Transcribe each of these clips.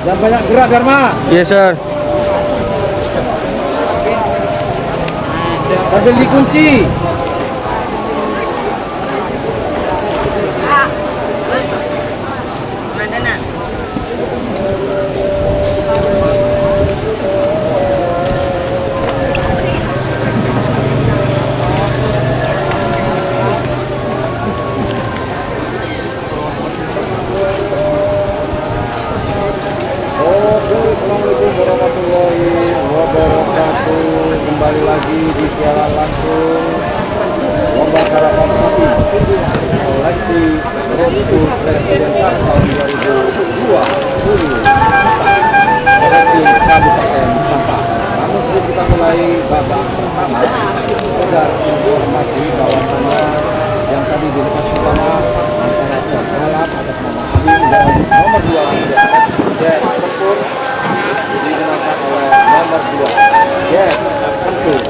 Jangan banyak gerak, Dharma. Yes, sir. Sambil dikunci. Oke, assalamualaikum warahmatullahi wabarakatuh. Kembali lagi di siaran langsung lomba karapan sapi seleksi Road to Presiden Cup tahun 2020 seleksi Kabupaten Sampang. Namun sebelum kita mulai babak pertama, sekedar informasi bahwasannya yang tadi di lepas pertama antara terkalap atas nama Abi dan nomor 2 Jet Tempur digunakan oleh nomor 2 Jet Tempur.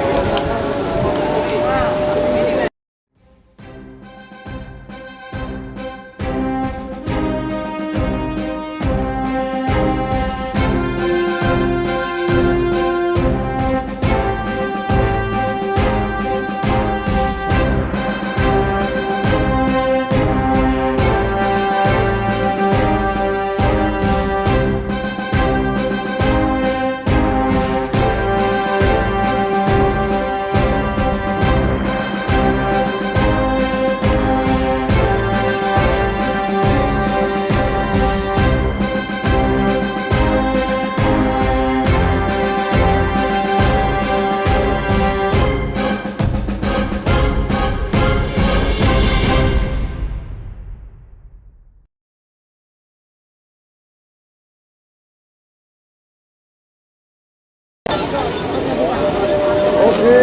Oke,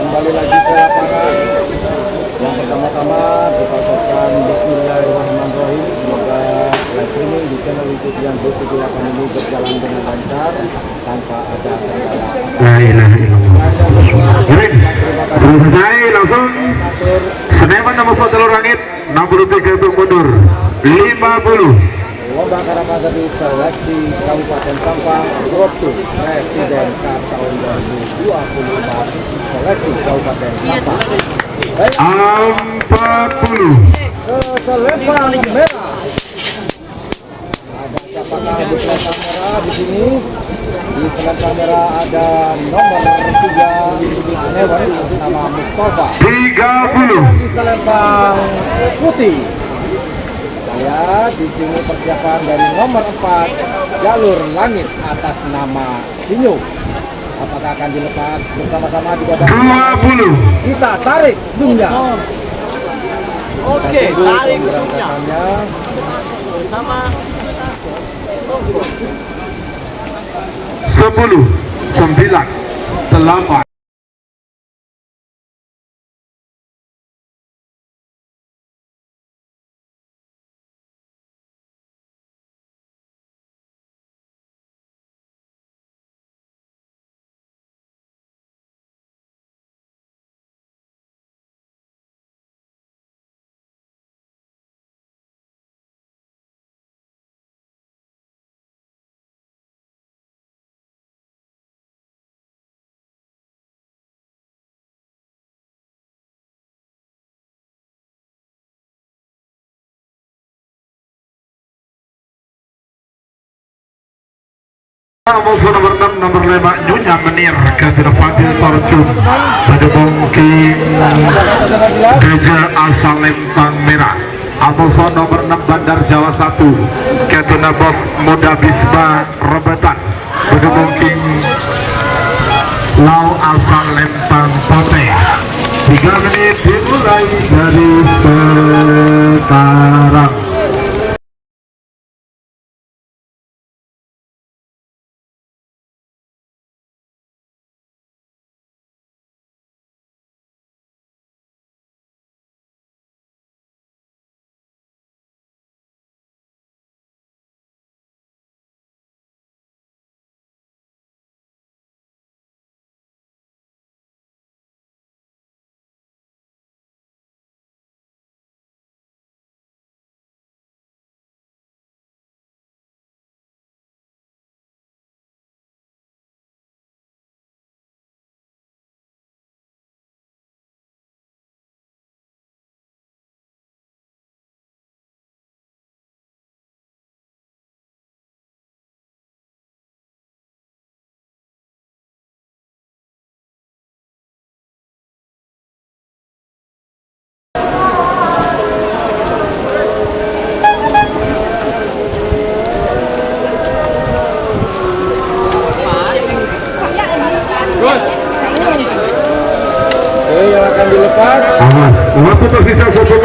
kembali lagi ke lapangan. Yang pertama-tama kita ucapkan Bismillahirrahmanirrahim. Semoga live streaming di channel YouTube yang 78 ini berjalan dengan lancar tanpa ada kendala. La ilaha illallah. Baik, selesai langsung. Seneman nomor 1 Telur Langit 63 untuk mundur 50. Lomba karapan sapi seleksi Kabupaten Sampang Road to Presiden Cup tahun 2024 seleksi Kabupaten Sampang. Baik, 40. ke selempang merah. Ada siapakah di selempang merah di sini? Di selempang merah ada nomor 3 Newan nama Mustafa. 30. Di selempang putih. Lihat di sini persiapan dari nomor 4 Jalur Langit atas nama Sinyo. Apakah akan dilepas bersama-sama di babak 20. kita tarik zoomnya. Oke, tarik zoomnya Pemberangkatannya sama 10. 9. 8. Nomor 6 nomor 5 Nyonya Menir Kadir Fadil Torjun mendukung King Geja asal Lempang Merah. Amoso nomor 6 Bandar Jawa 1 Ketuna Bos Muda Bisma Rebetan mendukung King Lau asal Lempang Pote. 3 menit dimulai dari sekarang.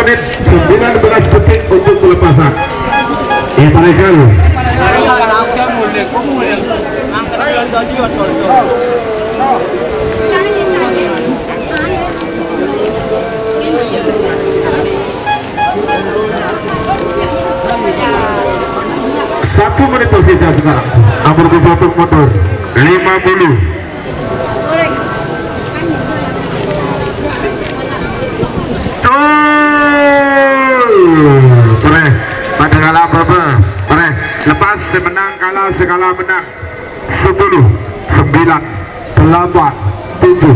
menit 19 detik untuk pelepasan. Ya mereka satu menit tersisa sekarang. Nomor 21 mundur 50. Pare, pada kalah berapa? Pare, lepas semenang kalah segala menang. 10, 9, 8, 7,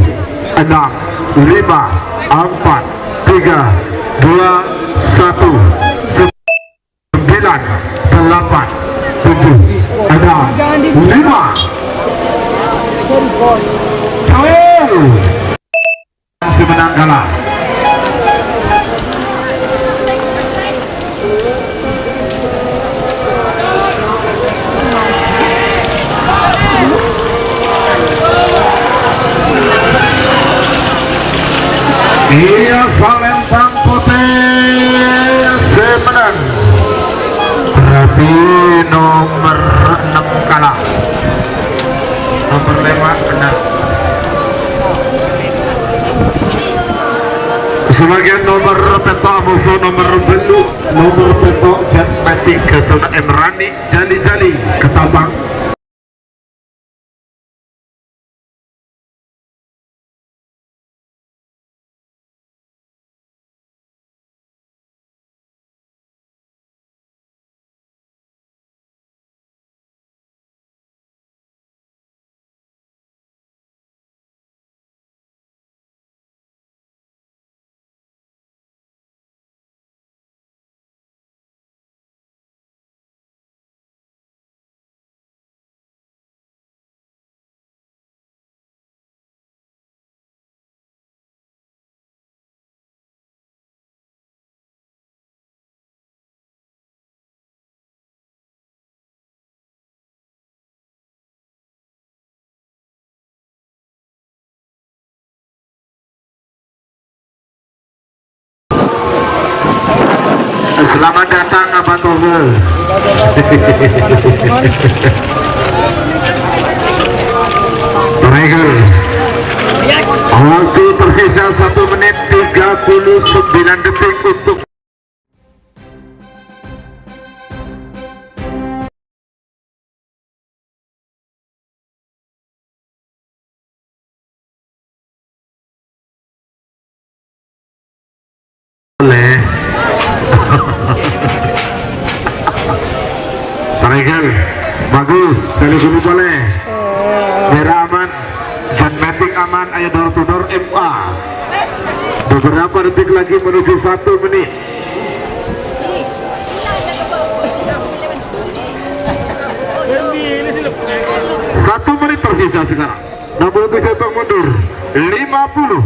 6, 5, 4, 3, 2, 1, 9, 8, 7, 6, 5. Semenang kalah. Iya Salempang Putih semenang. Berarti nomor 6 kalah. Nomor 5 benar. Sebagian nomor petok musuh nomor belu nomor petok jet metik ketuna Emrani jali-jali ketabang. Selamat datang Abah Togel. Tiger. Waktu tersisa 1 menit 39 detik untuk oleh Tiger. Bagus, sekali dulu boleh. Merah aman, dan metik aman, ayah door to door MA. Beberapa detik lagi menuju 1 menit. Satu menit tersisa sekarang. Nomor 7 mundur 50.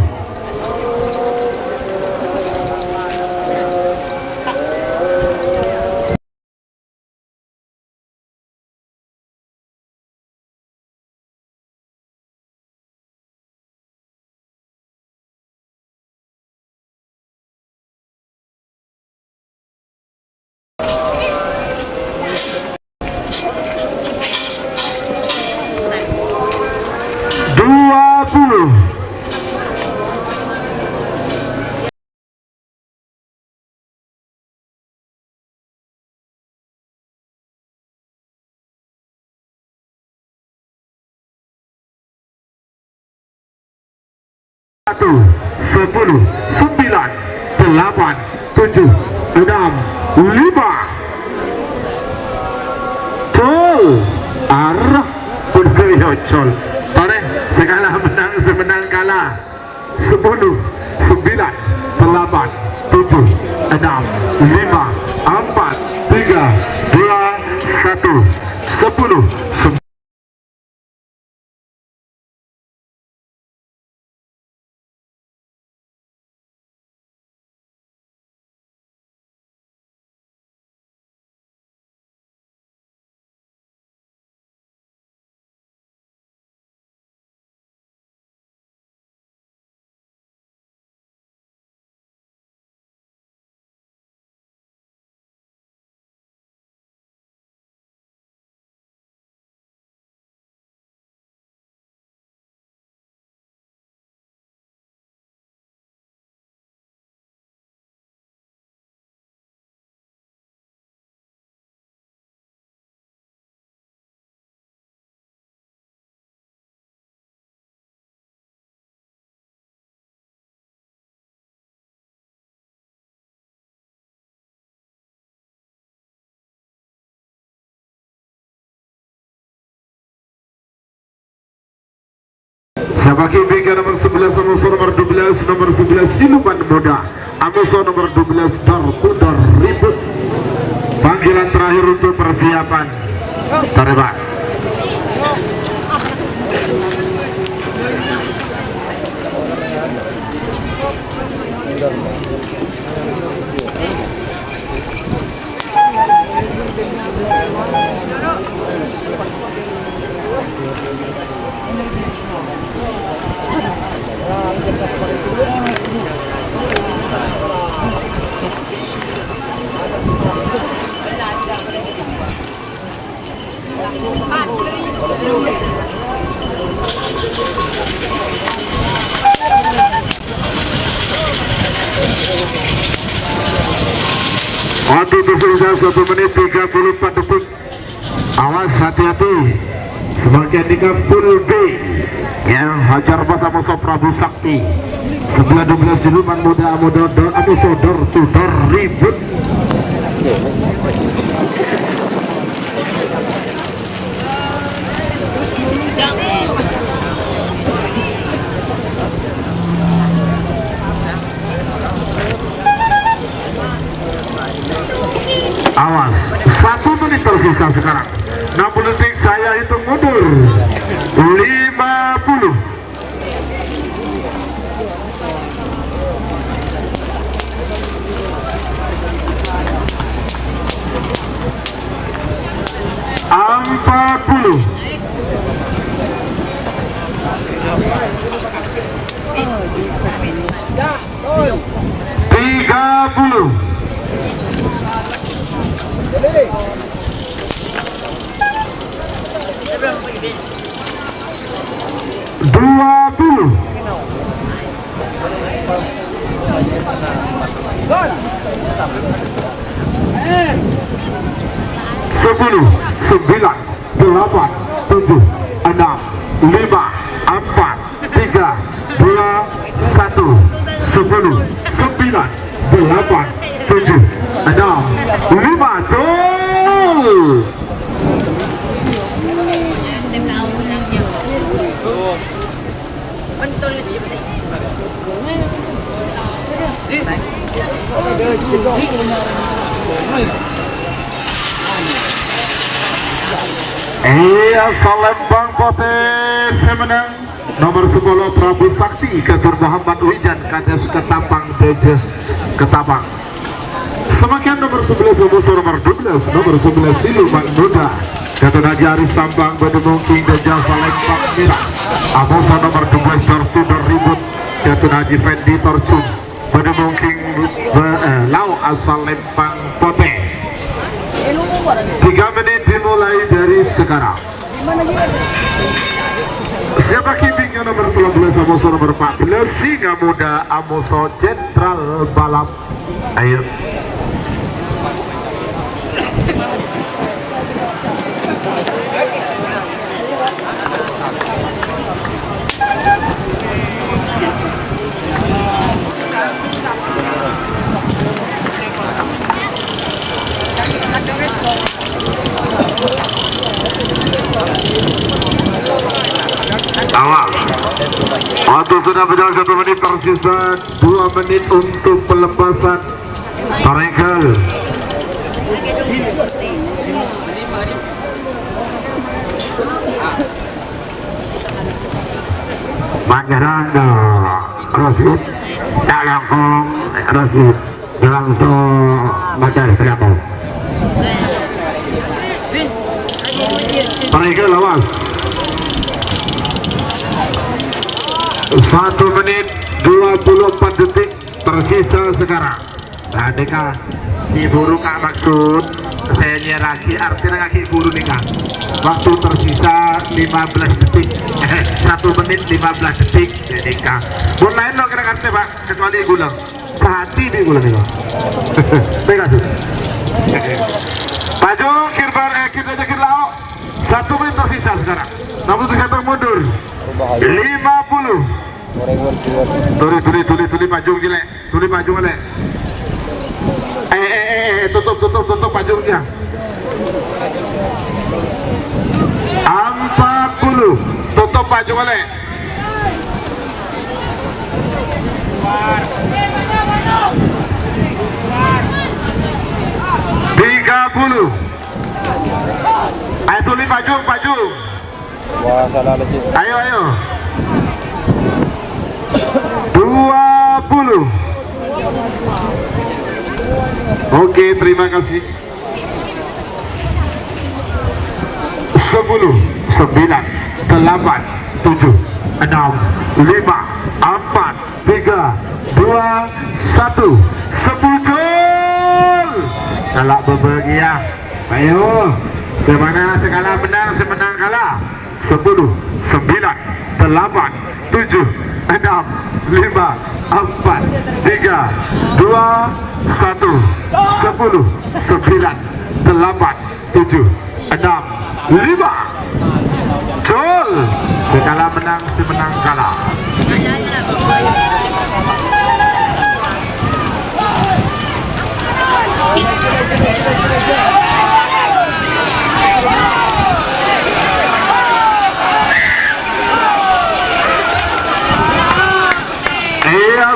Satu, 10, 9, 8, 7, 6, 5. Col arah berjayocol. Tarik segala menang semenang kalah. 10, 9, 8, 7, 6, 5, 4, 3, 2, 1, 10. Siapa kibingnya nomor 11, nomor 12, nomor 11 siluman muda Amuso nomor 12 Dartudar Ribut. Panggilan terakhir untuk persiapan terbang. Waktu tersisa 1 menit 34 detik. Awas, hati-hati. Sebagian tiga full B yang hajar bersama Prabu Sakti. Sebelah 12 siluman muda Amuso Dartudar Ribut. Awas, 1 menit tersisa sekarang. 60 detik saya hitung mundur. 50. Sepuluh, 9, 8, 7, 6, 5, 4, 3, 2, 1. 10, 9, 8, 7, 6, 5, jol. Iya, Salembang Potes menang. Nomor 10 Prabu Sakti, Gatur Muhammad Wijan, Kades Ketapang Deje Ketapang. Semakin nomor 11 nomor 12, nomor 11 siluman muda Gatur Haji Aris Sambang Bademung King Deja Salembang Merah. Amuso nomor 12 Dartudar Ribut, Gatur Haji Fendi Torcun Bademung King Lau asal Lempang Pote. 3 menit dimulai dari sekarang. Siapa kibingnya nomor 12 Amuso nomor 14 Singa Muda Amuso Jenderal Balap. Ayo. Awas. Waktu sudah berjalan 1 menit, tersisa 2 menit untuk pelepasan tarekel. Pangeran Rosid Dalangkong Rosid langsung baca berapa tarekel. Awas. 1 menit 24 detik tersisa sekarang. Adekah diburu kak maksud saya lagi artinya kaki buru nih kak. Waktu tersisa 15 detik 1 menit 15 detik jadi kak pun lain lo kira-kira pak kecuali gulang sehati di gulang nih kak. Terima kasih. Maju kirbar kir aja kir lau. 1 menit tersisa sekarang. 60 detik mundur. 50. Tuli pajung gile, tuli pajung gile. Tutup pajungnya. 40. Tutup pajung gile. puluh. Ayo tulis Pak Jung. Wah, salah legit. Ayo. 20. Oke, terima kasih. 10, 9, 8, 7, 6, 5, 4, 3, 2, 1. 10 gol. Kalau berbahagia. Ayo. Semana sekala menang, semenang kalah. 10, 9, 8, 7, 6, 5, 4, 3, 2, 1. 10, 9, 8, 7, 6, 5. Gol. Sekala menang, semenang kalah.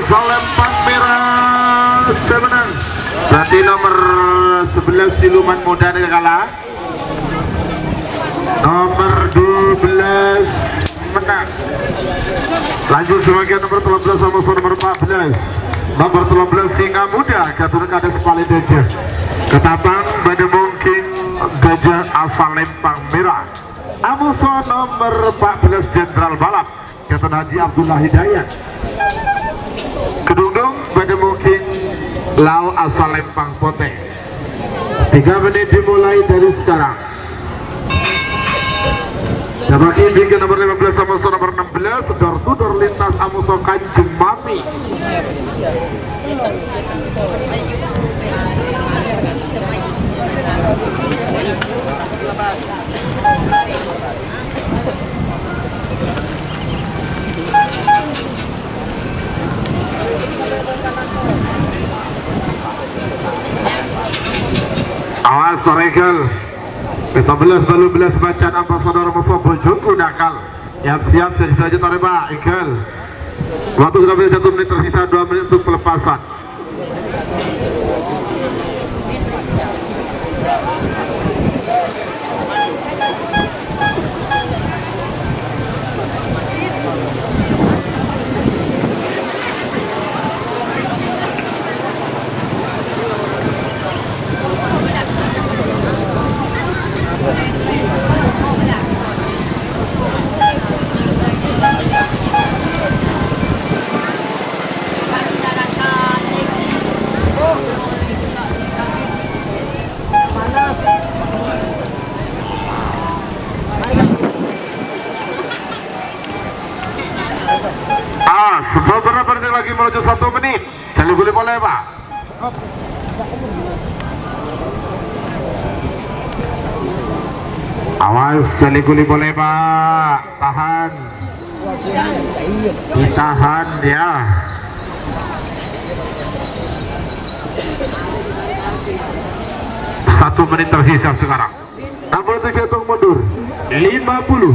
Lempang merah semenang. Berarti nomor 11 siluman muda dia kalah. Nomor 12 menang. Lanjut sebagian nomor 13 sama nomor 14. Nomor 13 Singa Muda Gatot Kades Palideja. Ketapang Bademungking Gajah asal Lempang Merah. Amuso nomor 14 Jenderal Balap Gatot Haji Abdullah Hidayat. Kedungdung Bademungking Lau asal Lempang Pote. 3 menit dimulai dari sekarang. Dabaki bikin nomor 15 sama nomor 16 door to door lintas Amuso Kanjeng Mami. Awas Torekel. Kita belas balu belas bacaan ambasador Musa Bojoku nakal. Siap saja Toreba Ikel. Waktu sudah menjadi 1 menit tersisa 2 menit untuk pelepasan. Beberapa detik lagi menuju 1 menit. Kali boleh Pak. Awas kali boleh Pak. Tahan. Ditahan ya. Satu menit tersisa sekarang. Tak boleh terjatuh mundur. 50.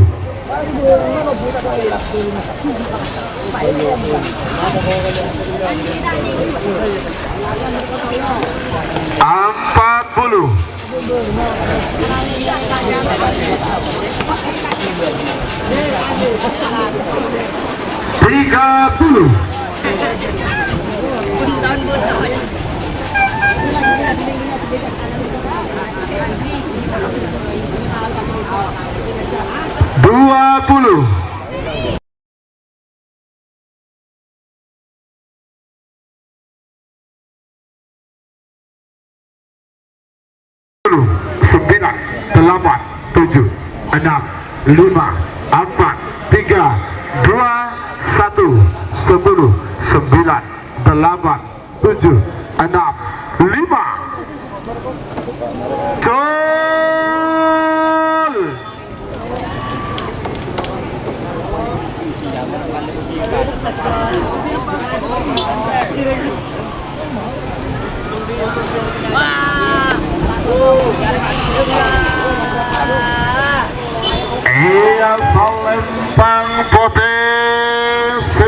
Empat puluh. 30. 20. 9, 8, 7, 6, 5, 4, 3, 2, 1. 10, 9, 8, 7, 6, 5. Gol. Iya Lempang Pote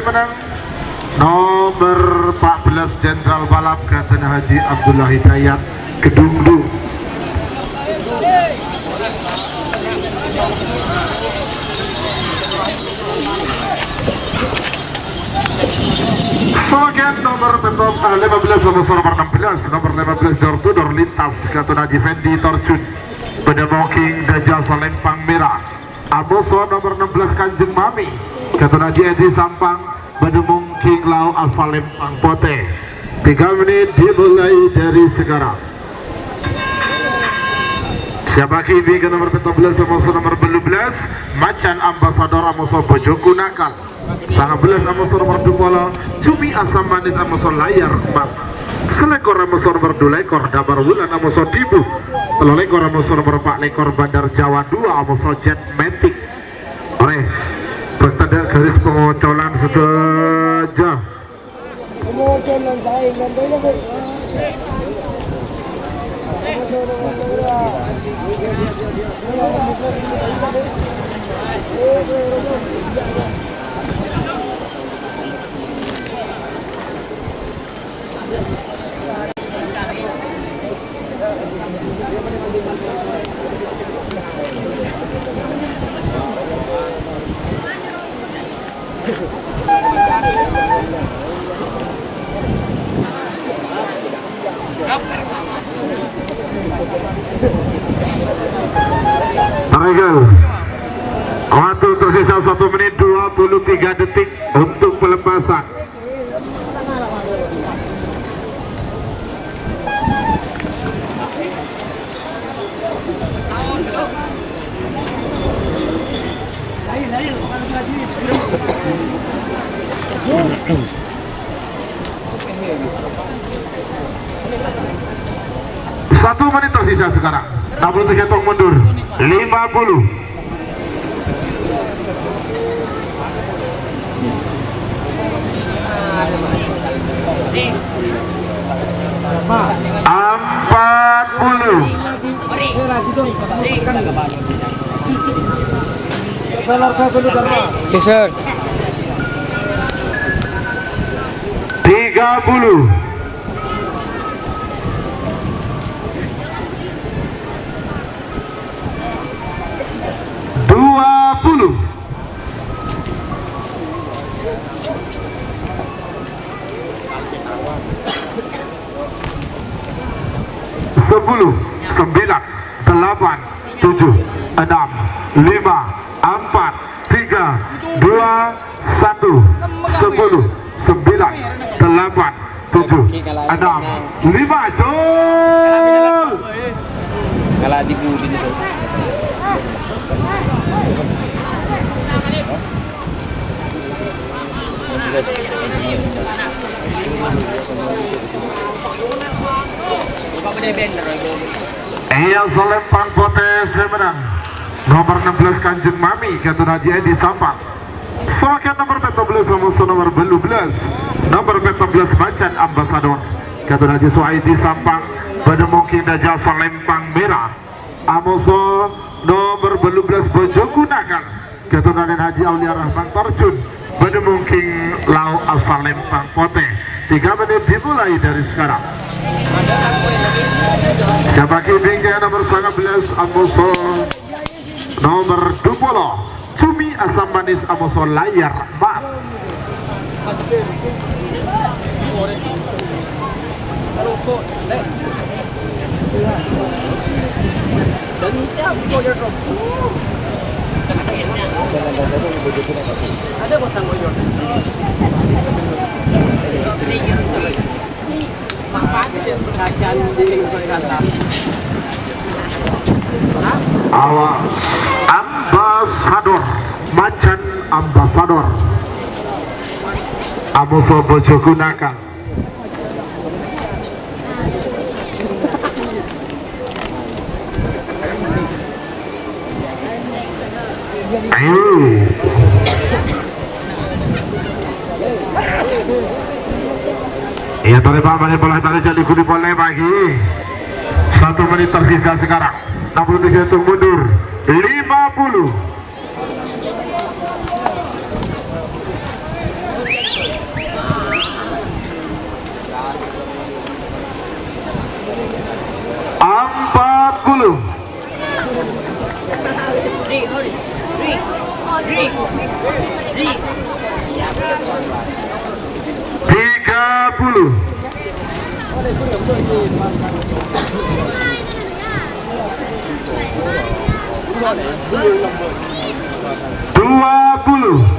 menang nomor 14 Jenderal Balap Kapten Haji Abdullah Hidayat Kedungdu. Sebagian nomor 15 sama nomor 16, nomor 15 door to door lintas Kapten Haji Fendi Torjun Pedemoking Gajah Salempang Merah. Aboso nomor 16 Kanjeng Mami Kapten Haji Edi Sampang Pedemoking Lau Asalempang Pote. 3 menit dimulai dari sekarang. Siapa kini ke nomor 14 Amoso nomor 12 Macan Ambasador Amoso Bojoku Nakal. 19 Amoso nomor 20 Cumi Asam Manis Amoso Layar Emas. Selekor Amoso nomor 2 lekor Dabar Wulan Amoso Dibu. 3 lekor Amoso nomor 4 lekor Bandar Jawa 2 Amoso Jet Matic. Oleh bertanda garis pengocolan saja. Pengocolan saya nanti Regal. Waktu tersisa 1 menit 23 detik untuk pelepasan. Satu menit tersisa sekarang. 63 tong mundur. 50. Empat puluh. geser 30. 20. 10, 9, 8, 7, 6, 5, 4, 3, 2, 1. 10, 9, 8, 7, 6, 5. Jol. Kalah di budi itu. Yang Salempang Potes menang nomor 16 Kanjeng Mami Kapten Haji Edi Sampang. Semakin nomor 14 Amoso nomor 12 nomor 14 Macan Ambasador Kapten Haji Suhaidi Sampang Pedemoking Gajah Salempang Merah. Amoso nomor 12 Bojoku Nakal Kapten Haji Aulia Rahman Torjun Pedemoking Lau Asalempang Pote. 3 menit dimulai dari sekarang. Siapa kini nomor 19 Amoso nomor 20 Cumi Asam Manis Amoso Layar Emas. Ada bosan moyor. Awas Ambasador Macan Ambasador Amoso Bojoku Nakal. Ayo. Iya tarik Pak, boleh tarik jadi kudi boleh pagi. 1 menit tersisa sekarang. 63 untuk mundur. 50. 20. 30. 20.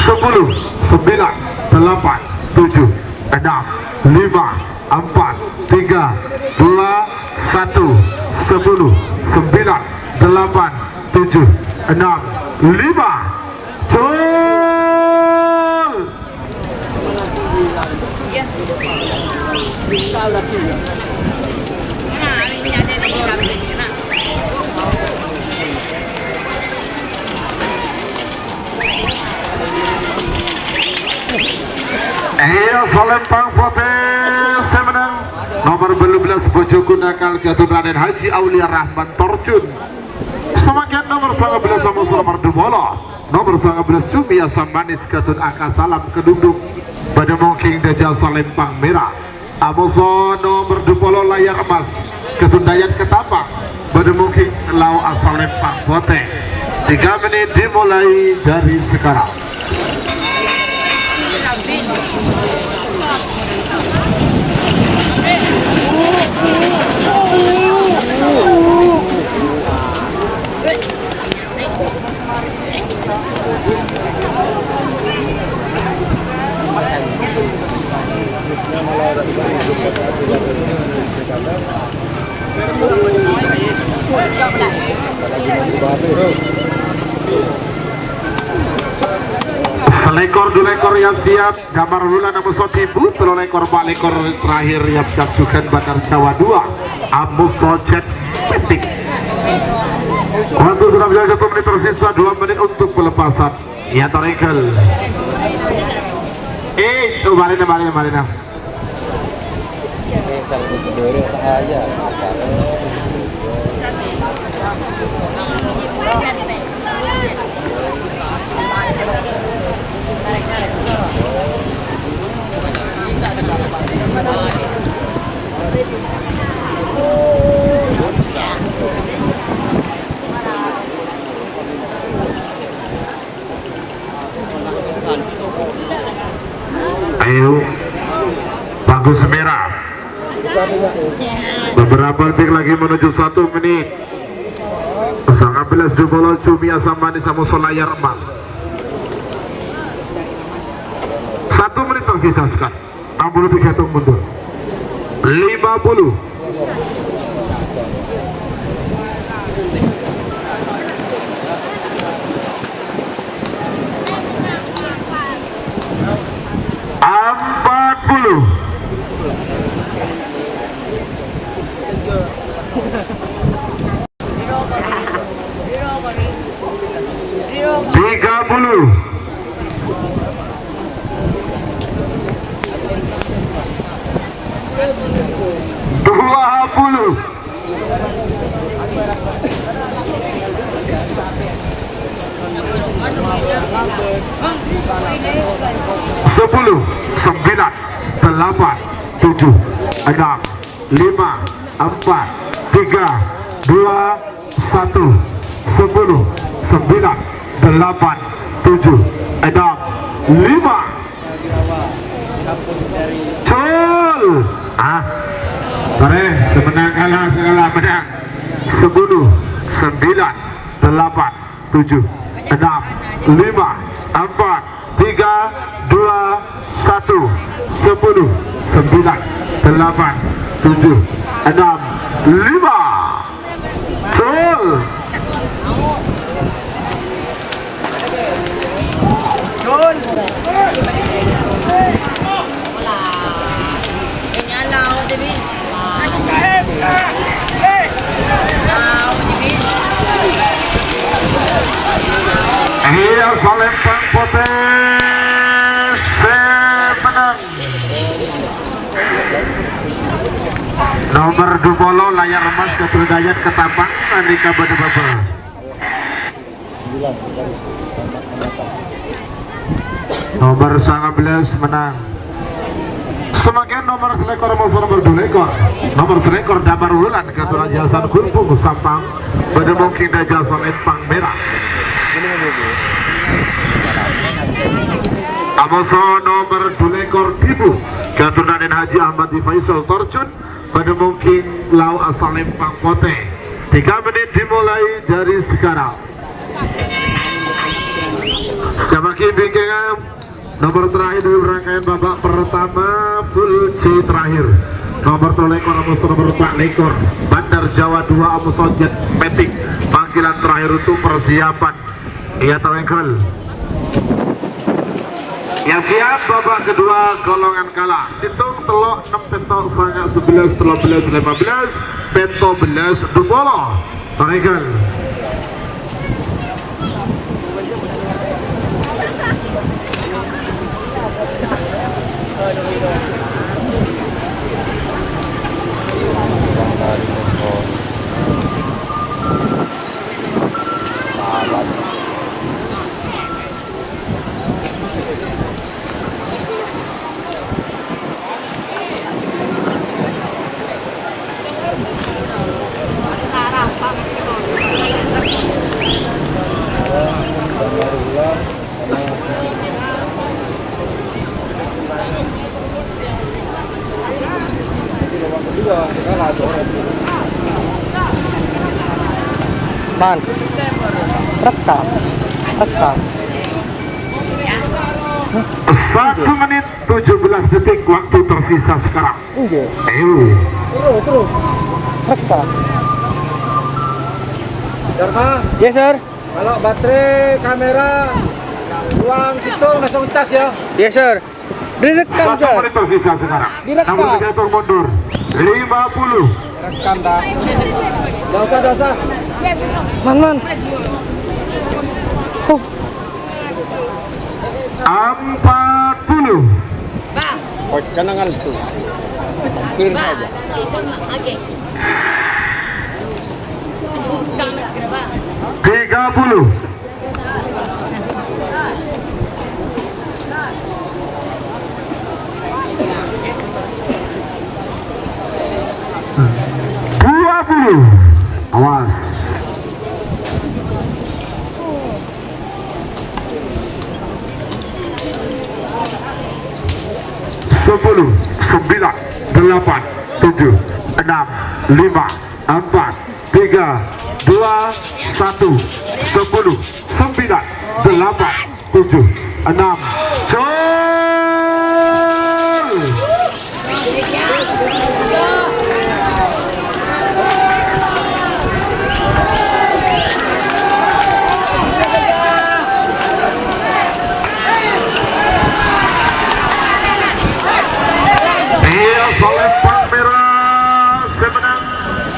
10, 9, 8, 7, 6, 5, 4, 3, 2, 1, 10, 9, 8, 7, 6, 5. Cul. Salempang Potes menang nomor 12 Bojoku Nakal Gatun Raden Haji Aulia Rahman Torcun. Semakin nomor 19 sama nomor Dumolo, nomor 19 Cumi Asam Manis Gatun Aka Salam Kedundung pada Mongking Dajjal Salempang Merah. Amoso nomor Dumolo layar emas Gatun Dayan Ketapang pada Mongking Lau Asalempang Potes. 3 menit dimulai dari sekarang. Selekor dua ekor yang siap gambar bulan nomor sotibu telur ekor bak ekor terakhir yang jaksukan Bandar Jawa 2 Amus Socet Petik. Waktu sudah menjadi 1 menit tersisa 2 menit untuk pelepasan ya Torekel. Marina. Ayo, bagus merah. Beberapa detik lagi menuju 1 menit. Sangat belas Dumolo Cumi Asam Manis sama layar emas. 1 menit tersisa sekarang. 60 detik hitung mundur. 50. 40. 30. 20. 10, 9, 8, 7, 6, 5, 4, 3, 2, 1, 10, 9, 8, 7, 6, 5. Cul. Mari semenang kalah segala menang. 10, 9, 8, 7, 6, 5, 4, 3, 2, 1, 10, 9, 8, 7, 6, 5. Cul. Iya, Salempang Potes menang. Nomor Dumolo layar emas Keberadaan Ketapang Andika Badababa. Nomor 19 menang. Semakin nomor selekor musuh nomor 2 lekor. Nomor selekor Damar Wulan ketulan Jasan Kulpung Sampang pada mungkin Jasan Empang Merah. Amoso nomor 2 lekor Tibu ketulan Haji Ahmad Faisal Torcun pada mungkin Lau asal Empang Pote. 3 menit dimulai dari sekarang. Semakin bingkingam nomor terakhir dari rangkaian babak pertama full C terakhir. Nomor 3 lekor Amoso nomor 4 lekor Bandar Jawa 2 Amoso Jet Metik. Panggilan terakhir untuk persiapan. Ia terengkel. Yang siap babak kedua golongan kalah. Situng telok 6 petok sangat 11 13 15 peto 11 dupolo. Terengkel. Man, rekam. 1 menit 17 detik waktu tersisa sekarang. Iya. Terus. Rekam. Dharma, Yes, sir. kalau baterai kamera uang situ langsung cas ya. Yes, sir. Direkam, 1 sir. menit tersisa sekarang. Direkam. Nomor 3 ekor mundur 50. Rekam dah. Gak usah. Man. Oh, 40. Oh, kenangan itu. Clear saja. Oke. 30. 20. Awas. 10, 9, 8, 7, 6, 5, 4, 3, 2, 1, 10, 9, 8, 7, 6, Jol! Selempang merah semenang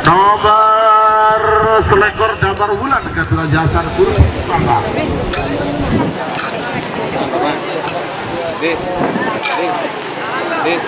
nomor selekor Damar Wulan ketulan Jasan Kulpung Sampang. Dek.